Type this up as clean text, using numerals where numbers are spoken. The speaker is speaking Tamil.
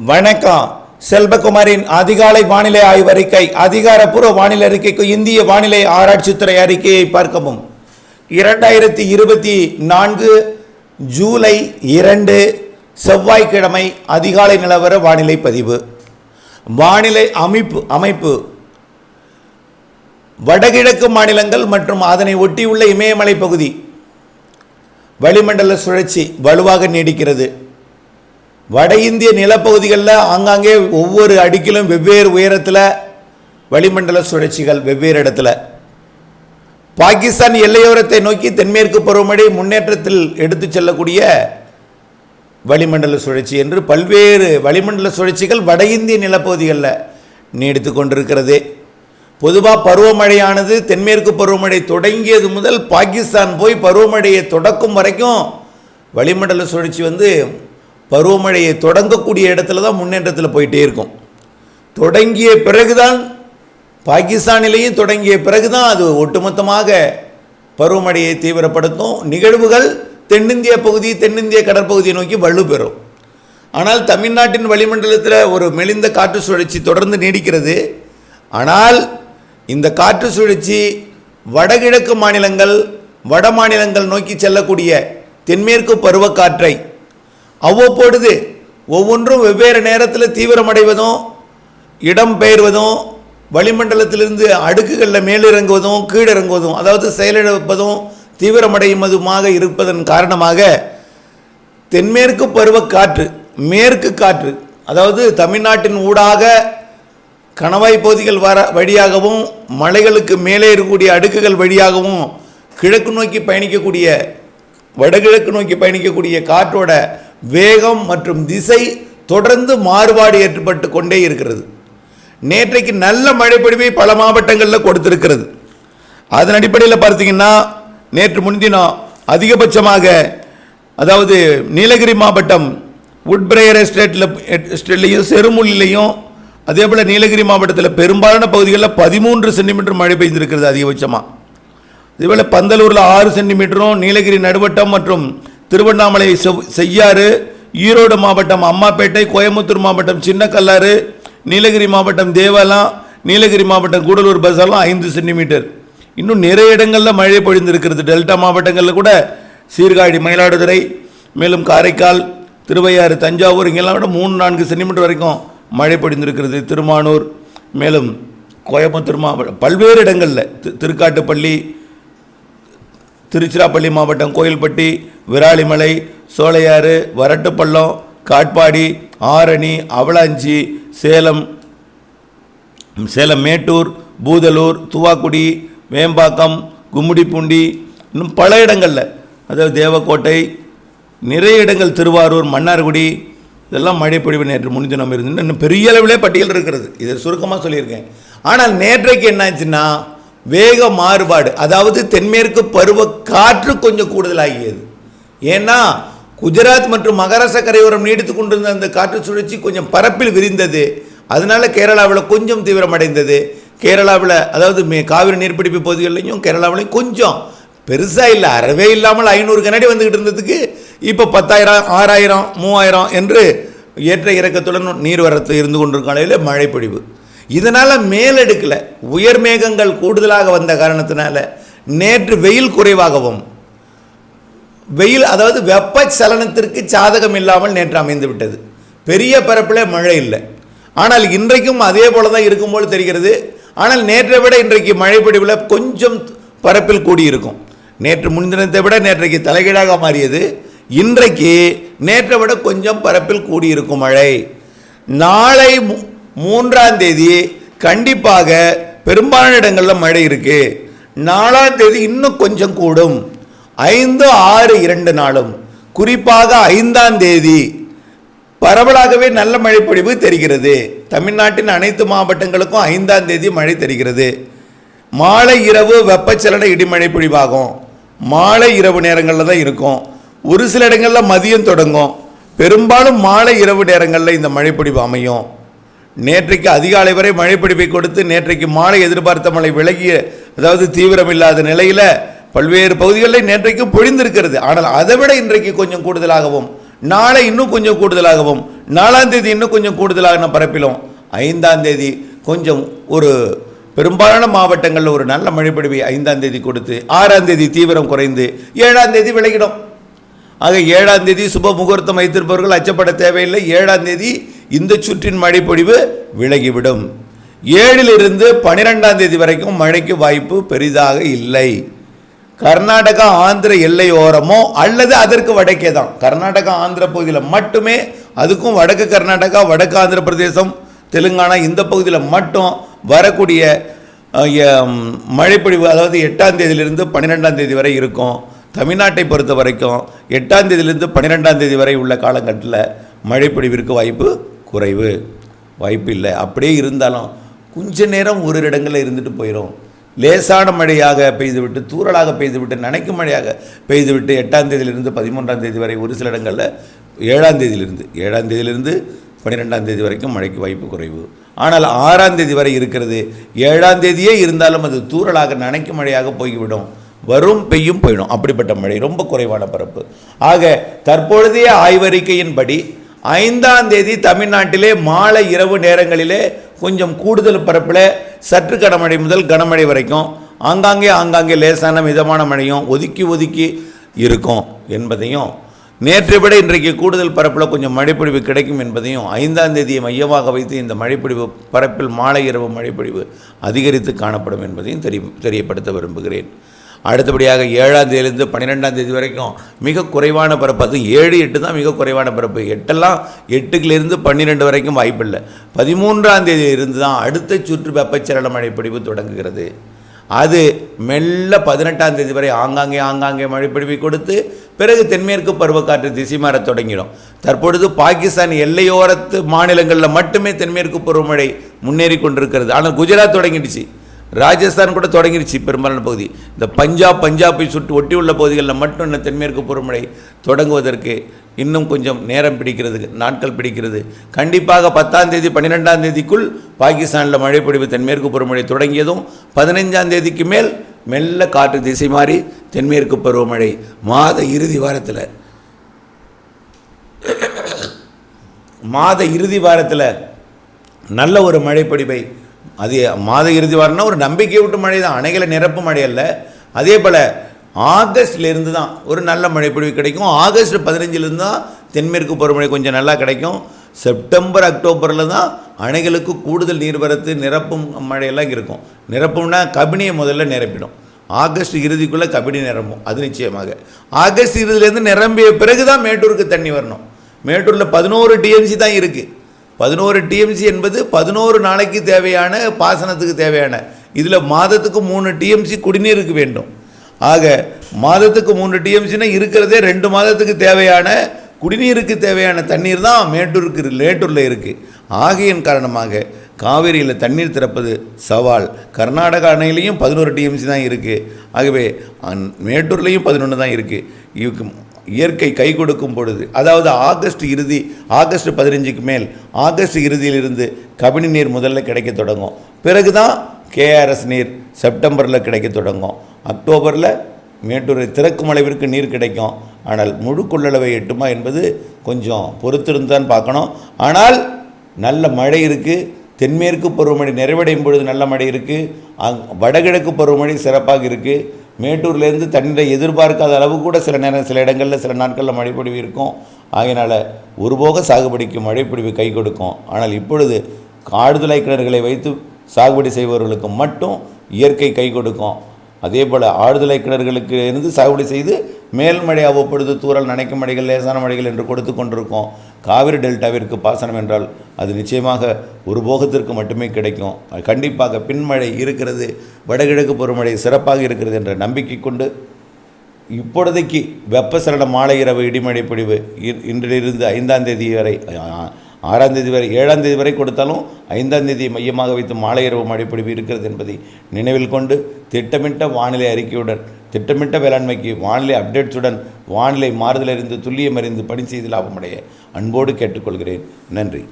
வணக்கம். செல்வகுமாரின் அதிகாலை வானிலை ஆய்வறிக்கை. அதிகாரப்பூர்வ வானிலை அறிக்கைக்கு இந்திய வானிலை ஆராய்ச்சித்துறை அறிக்கையை பார்க்கவும். 2024 ஜூலை 2 செவ்வாய்க்கிழமை அதிகாலை நிலவர வானிலை பதிவு. வானிலை அமைப்பு வடகிழக்கு மாநிலங்கள் மற்றும் அதனை ஒட்டியுள்ள இமயமலை பகுதி வளிமண்டல சுழற்சி வலுவாக நீடிக்கிறது. வட இந்திய நிலப்பகுதிகளில் ஆங்காங்கே ஒவ்வொரு அடுக்கிலும் வெவ்வேறு உயரத்தில் வளிமண்டல சுழற்சிகள் வெவ்வேறு இடத்துல. பாகிஸ்தான் எல்லையோரத்தை நோக்கி தென்மேற்கு பருவமழை முன்னேற்றத்தில் எடுத்து செல்லக்கூடிய வளிமண்டல சுழற்சி என்று பல்வேறு வளிமண்டல சுழற்சிகள் வட இந்திய நிலப்பகுதிகளில் நீடித்து கொண்டிருக்கிறது. பொதுவாக பருவமழையானது தென்மேற்கு பருவமழை தொடங்கியது முதல் பாகிஸ்தான் போய் பருவமழையை தொடக்கும் வரைக்கும் வளிமண்டல சுழற்சி பருவமழையை தொடங்கக்கூடிய இடத்துல தான் முன்னேற்றத்தில் போயிட்டே இருக்கும். தொடங்கிய பிறகுதான் பாகிஸ்தானிலேயும் தொடங்கிய பிறகுதான் அது ஒட்டுமொத்தமாக பருவமழையை தீவிரப்படுத்தும். நிகழ்வுகள் தென்னிந்திய பகுதி தென்னிந்திய கடற்பகுதியை நோக்கி வலுப்பெறும். ஆனால் தமிழ்நாட்டின் வளிமண்டலத்தில் ஒரு மெலிந்த காற்று சுழற்சி தொடர்ந்து நீடிக்கிறது. ஆனால் இந்த காற்று சுழற்சி வடகிழக்கு மாநிலங்கள் வட மாநிலங்கள் நோக்கி செல்லக்கூடிய தென்மேற்கு பருவக்காற்றை அவ்வப்பொழுது ஒவ்வொன்றும் வெவ்வேறு நேரத்தில் தீவிரமடைவதும் இடம்பெயர்வதும் வளிமண்டலத்திலிருந்து அடுக்குகளில் மேலிறங்குவதும் கீழிறங்குவதும் அதாவது செயலிழப்பதும் தீவிரமடைவதுமாக இருப்பதன் காரணமாக தென்மேற்கு பருவக்காற்று மேற்கு காற்று அதாவது தமிழ்நாட்டின் ஊடாக கணவாய் பகுதிகள் வழியாகவும் மலைகளுக்கு மேலே இருக்கக்கூடிய அடுக்குகள் வழியாகவும் கிழக்கு நோக்கி பயணிக்கக்கூடிய வடகிழக்கு நோக்கி பயணிக்கக்கூடிய காற்றோட வேகம் மற்றும் திசை தொடர்ந்து மாறுபாடு ஏற்பட்டு கொண்டே இருக்கிறது. நேற்றைக்கு நல்ல மழைப்பொழிவை பல மாவட்டங்களில் கொடுத்திருக்கிறது. அதன் அடிப்படையில் பார்த்தீங்கன்னா நேற்று முன்தினம் அதிகபட்சமாக அதாவது நீலகிரி மாவட்டம் உட்பிரேயர் எஸ்டேட்லையும் செருமுல்லையும் அதே போல் நீலகிரி மாவட்டத்தில் பெரும்பாலான பகுதிகளில் 13 சென்டிமீட்டர் மழை பெய்திருக்கிறது அதிகபட்சமாக. இதேபோல் பந்தலூரில் 6 சென்டிமீட்டரும் நீலகிரி நடுவட்டம் மற்றும் திருவண்ணாமலை செய்யாறு ஈரோடு மாவட்டம் அம்மாப்பேட்டை கோயம்புத்தூர் மாவட்டம் சின்னக்கல்லாறு நீலகிரி மாவட்டம் தேவாலம் நீலகிரி மாவட்டம் கூடலூர் பஸ்ஸெல்லாம் 5 சென்டிமீட்டர். இன்னும் நிறைய இடங்களில் மழை பொழிந்திருக்கிறது. டெல்டா மாவட்டங்களில் கூட சீர்காழி மயிலாடுதுறை மேலும் காரைக்கால் திருவையாறு தஞ்சாவூர் இங்கெல்லாம் விட 3-4 சென்டிமீட்டர் வரைக்கும் மழை பொழிந்திருக்கிறது. திருமானூர் மேலும் கோயம்புத்தூர் மாவட்டம் பல்வேறு இடங்களில் திருக்காட்டுப்பள்ளி திருச்சிராப்பள்ளி மாவட்டம் கோயில்பட்டி விராலிமலை சோலையாறு வரட்டுப்பள்ளம் காட்பாடி ஆரணி அவலாஞ்சி சேலம் மேட்டூர் பூதலூர் துவாக்குடி வேம்பாக்கம் கும்மிடிப்பூண்டி இன்னும் பல இடங்களில் அதாவது தேவக்கோட்டை நிறைய இடங்கள் திருவாரூர் மன்னார்குடி இதெல்லாம் மழைப்பொழிவு நேற்று முன்தினம் இருந்து இன்னும் பெரிய அளவிலே பட்டியல் இருக்கிறது. இதை சுருக்கமாக சொல்லியிருக்கேன். ஆனால் நேற்றைக்கு என்னாச்சுன்னா வேக மாறுபாடு அதாவது தென்மேற்கு பருவ காற்று கொஞ்சம் கூடுதலாகியது. ஏன்னா குஜராத் மற்றும் மகாராஷ்டிரா கரையோரம் நீடித்து கொண்டிருந்த அந்த காற்று சுழற்சி கொஞ்சம் பரப்பில் விரிந்தது. அதனால கேரளாவில் கொஞ்சம் தீவிரமடைந்தது. கேரளாவில் அதாவது காவிரி நீர்பிடிப்பு பகுதிகளிலையும் கேரளாவிலையும் கொஞ்சம் பெருசாக இல்லை அறவே இல்லாமல் 500 கனடி வந்துக்கிட்டு இருந்ததுக்கு இப்போ 10,000 6,000 3,000 என்று ஏற்ற இறக்கத்துடன் நீர்வரத்து இருந்து கொண்டிருக்கும் அளவில் மழை பொழிவு. இதனால் மேலடுக்கில் உயர் மேகங்கள் கூடுதலாக வந்த காரணத்தினால நேற்று வெயில் குறைவாகவும் வெயில் அதாவது வெப்ப சலனத்திற்கு சாதகம் இல்லாமல் நேற்று அமைந்து விட்டது. பெரிய பரப்பில் மழை இல்லை. ஆனால் இன்றைக்கும் அதே போல தான் இருக்கும் போல் தெரிகிறது. ஆனால் நேற்றை விட இன்றைக்கு மழை பொழிவில் கொஞ்சம் பரப்பில் கூடியிருக்கும். நேற்று முன்தினத்தை விட நேற்றைக்கு தலைகீழாக மாறியது. இன்றைக்கு நேற்றை விட கொஞ்சம் பரப்பில் கூடியிருக்கும் மழை. நாளை 3ஆம் தேதி கண்டிப்பாக பெரும்பாலான இடங்களில் மழை இருக்கு. 4ஆம் தேதி இன்னும் கொஞ்சம் கூடும். 5, 6, 2 நாளும் குறிப்பாக 5ஆம் தேதி பரவலாகவே நல்ல மழைப்பொழிவு தெரிகிறது. தமிழ்நாட்டின் அனைத்து மாவட்டங்களுக்கும் 5ஆம் தேதி மழை தெரிகிறது. மாலை இரவு வெப்பச்சலன இடிமழை பொழிவாகும். மாலை இரவு நேரங்களில் தான் இருக்கும். ஒரு சில இடங்களில் மதியம் தொடங்கும். பெரும்பாலும் மாலை இரவு நேரங்களில் இந்த மழைப்பொழிவு அமையும். நேற்றைக்கு அதிகாலை வரை மழைப்பொழிவை கொடுத்து நேற்றைக்கு மாலை எதிர்பார்த்த மழை விலகிய அதாவது தீவிரமில்லாத நிலையில் பல்வேறு பகுதிகளில் நேற்றைக்கு பொழிந்திருக்கிறது. ஆனால் அதை விட இன்றைக்கு கொஞ்சம் கூடுதலாகவும் நாளை இன்னும் கொஞ்சம் கூடுதலாகவும் 4ஆம் தேதி இன்னும் கொஞ்சம் கூடுதலான பரப்பிலும் 5ஆம் தேதி கொஞ்சம் ஒரு பெரும்பாலான மாவட்டங்களில் ஒரு நல்ல மழைப்பொழிவை 5ஆம் தேதி கொடுத்து 6ஆம் தேதி தீவிரம் குறைந்து 7ஆம் தேதி விலகிடும். ஆக 7ஆம் தேதி சுப முகூர்த்தம் வைத்திருப்பவர்கள் அச்சப்பட தேவையில்லை. 7ஆம் தேதி இந்த சுற்றின் மழைப்பொழிவு விலகிவிடும். 7லிருந்து 12ஆம் தேதி வரைக்கும் மழைக்கு வாய்ப்பு பெரிதாக இல்லை. கர்நாடகா ஆந்திர எல்லையோரமோ அல்லது அதற்கு வடக்கே தான். கர்நாடகா ஆந்திர பகுதியில் மட்டுமே, அதுக்கும் வடக்கு கர்நாடகா, வடக்கு ஆந்திர பிரதேசம், தெலுங்கானா இந்த பகுதியில் மட்டும் வரக்கூடிய மழைப்பொழிவு அதாவது 8ஆம் தேதியிலிருந்து 12ஆம் தேதி வரை இருக்கும். தமிழ்நாட்டை பொறுத்த வரைக்கும் 8ஆம் தேதியிலிருந்து 12ஆம் தேதி வரை உள்ள காலகட்டத்தில் மழைப்பொழிவிற்கு வாய்ப்பு குறைவு, வாய்ப்பு இல்லை. அப்படியே இருந்தாலும் கொஞ்ச நேரம் ஒரு இடங்களில் இருந்துட்டு போயிடும். லேசான மழையாக பெய்துவிட்டு, தூறலாக பெய்துவிட்டு, நனைக்கும் மழையாக பெய்துவிட்டு 8ஆம் தேதியிலிருந்து 13ஆம் தேதி வரை ஒரு சில இடங்களில் 7ஆம் தேதியிலிருந்து 12ஆம் தேதி வரைக்கும் மழைக்கு வாய்ப்பு குறைவு. ஆனால் 6ஆம் தேதி வரை இருக்கிறது. 7ஆம் தேதியே இருந்தாலும் அது தூறலாக நனைக்கும் மழையாக போய்விடும். வரும் பெய்யும் போயிடும். அப்படிப்பட்ட மழை, ரொம்ப குறைவான பரப்பு. ஆக தற்பொழுதைய ஆய்வறிக்கையின்படி 5ஆம் தேதி தமிழ்நாட்டிலே மாலை இரவு நேரங்களிலே கொஞ்சம் கூடுதல் பரப்பில் சற்று கனமழை முதல் கனமழை வரைக்கும் ஆங்காங்கே லேசான மிதமான மழையும் ஒதுக்கி இருக்கும் என்பதையும், நேற்றை விட இன்றைக்கு கூடுதல் பரப்பில் கொஞ்சம் மழைப்பொழிவு கிடைக்கும் என்பதையும், 5ஆம் தேதியை மையமாக வைத்து இந்த மழைப்பொழிவு பரப்பில் மாலை இரவு மழைப்பொழிவு அதிகரித்து காணப்படும் என்பதையும் தெரியப்படுத்த விரும்புகிறேன். அடுத்தபடியாக 7ஆம் தேதியிலிருந்து 12ஆம் தேதி வரைக்கும் மிக குறைவான பரப்பு. அது 7, 8 தான் மிக குறைவான பரப்பு. 8லிருந்து 12 வரைக்கும் வாய்ப்பில்லை. 13ஆம் தேதியிலிருந்து தான் அடுத்த சுற்று வெப்பச்சலன மழைப்பொழிவு தொடங்குகிறது. அது மெல்ல 18ஆம் தேதி வரை ஆங்காங்கே மழைப்பொழிவை கொடுத்து பிறகு தென்மேற்கு பருவக்காற்று திசை மாற தொடங்கிடும். தற்பொழுது பாகிஸ்தான் எல்லையோரத்து மாநிலங்களில் மட்டுமே தென்மேற்கு பருவமழை முன்னேறி கொண்டிருக்கிறது. ஆனால் குஜராத் தொடங்கிடுச்சு, ராஜஸ்தான் கூட தொடங்கிடுச்சு. பெரும்பாலான பகுதி இந்த பஞ்சாபை சுற்றி ஒட்டியுள்ள பகுதிகளில் மட்டும் இன்னும் தென்மேற்கு பருவமழை தொடங்குவதற்கு இன்னும் கொஞ்சம் நேரம் பிடிக்கிறது, நாட்கள் பிடிக்கிறது. கண்டிப்பாக 10ஆம் தேதி 12ஆம் தேதிக்குள் பாகிஸ்தானில் மழைப்பொழிவு தென்மேற்கு பருவமழை தொடங்கியதும் 15ஆம் தேதிக்கு மேல் மெல்ல காற்று திசை மாறி தென்மேற்கு பருவமழை மாத இறுதி வாரத்தில் நல்ல ஒரு மழைப்பொழிவை, அது மாத இறுதி வாரம்னா ஒரு நம்பிக்கை விட்டு மழை தான், அணைகளை நிரப்பு மழை அல்ல. அதே போல் ஆகஸ்ட்லேருந்து தான் ஒரு நல்ல மழைப்பொழிவு கிடைக்கும். ஆகஸ்ட் 15லேருந்து தான் தென்மேற்கு பருவமழை கொஞ்சம் நல்லா கிடைக்கும். செப்டம்பர் அக்டோபரில் தான் அணைகளுக்கு கூடுதல் நீர்வரத்து நிரப்பும் மழையெல்லாம் இருக்கும். நிரப்பும்னா கபினியை முதல்ல நிரப்பிடும். ஆகஸ்ட் இறுதிக்குள்ளே கபினி நிரம்பும், அது நிச்சயமாக. ஆகஸ்ட் இறுதியிலேருந்து நிரம்பிய பிறகு தான் மேட்டூருக்கு தண்ணி வரணும். மேட்டூரில் 11 டிஎம்சி தான் இருக்குது. 11 டிஎம்சி என்பது 11 நாளைக்கு தேவையான பாசனத்துக்கு தேவையான. இதில் மாதத்துக்கு 3 டிஎம்சி குடிநீருக்கு வேண்டும். ஆக மாதத்துக்கு 3 டிஎம்சினா இருக்கிறதே 2 மாதத்துக்கு தேவையான குடிநீருக்கு தேவையான தண்ணீர் தான் மேட்டூரில் இருக்குது. ஆகையின் காரணமாக காவிரியில் தண்ணீர் திறப்பது சவால். கர்நாடகா அணையிலையும் 11 டிஎம்சி தான் இருக்குது. ஆகவே மேட்டூர்லேயும் 11 தான் இருக்குது. இதுக்கு இயற்கை கை கொடுக்கும் பொழுது, அதாவது ஆகஸ்ட் 15க்கு மேல், ஆகஸ்ட் இறுதியிலிருந்து கபினி நீர் முதல்ல கிடைக்க தொடங்கும். பிறகு தான் கேஆர்எஸ் நீர் செப்டம்பரில் கிடைக்க தொடங்கும். அக்டோபரில் மேட்டூரை திறக்கும் அளவிற்கு நீர் கிடைக்கும். ஆனால் முழு கொள்ளளவை எட்டுமா என்பது கொஞ்சம் பொறுத்திருந்தான் பார்க்கணும். ஆனால் நல்ல மழை இருக்குது. தென்மேற்கு பருவமழை நிறைவடையும் பொழுது நல்ல மழை இருக்குது. வடகிழக்கு பருவமழை சிறப்பாக இருக்குது. மேட்டூர்லேருந்து தண்ணீரை எதிர்பார்க்காத அளவு கூட சில இடங்களில் சில நாட்களில் மழைப்பொழிவு இருக்கும். ஆகையினால் ஒருபோக சாகுபடிக்கு மழைப்பொழிவு கை கொடுக்கும். ஆனால் இப்பொழுது ஆழ்துளை கிணறுகளை வைத்து சாகுபடி செய்பவர்களுக்கு மட்டும் இயற்கை கை கொடுக்கும். அதே போல் ஆழ்துளை கிணறுகளுக்கு இருந்து சாகுபடி செய்து மேல்மழை அவ்வப்பொழுது தூறல் நனைக்கும் மழைகள் லேசான மழைகள் என்று கொடுத்து கொண்டிருக்கோம். காவிரி டெல்டாவிற்கு பாசனம் என்றால் அது நிச்சயமாக ஒரு போகத்திற்கு மட்டுமே கிடைக்கும். கண்டிப்பாக பின்மழை இருக்கிறது, வடகிழக்கு பருவமழை சிறப்பாக இருக்கிறது என்ற நம்பிக்கை கொண்டு இப்பொழுதைக்கு வெப்பசலன மாலை இரவு இடிமழை பொழிவு இன்றிலிருந்து 5ஆம் தேதி வரை, 6ஆம் தேதி வரை, 7ஆம் தேதி வரை கொடுத்தாலும் 5ஆம் தேதியை மையமாக வைத்து மாலை இரவு மழைப்பொழிவு இருக்கிறது என்பதை நினைவில் கொண்டு திட்டமிட்ட வானிலை அறிக்கையுடன், திட்டமிட்ட வேளாண்மைக்கு வானிலை அப்டேட்ஸுடன் வானிலை மாறுதல் அறிந்து துல்லியம் அறிந்து பணி செய்து லாபமடைய அன்போடு கேட்டுக்கொள்கிறேன். நன்றி.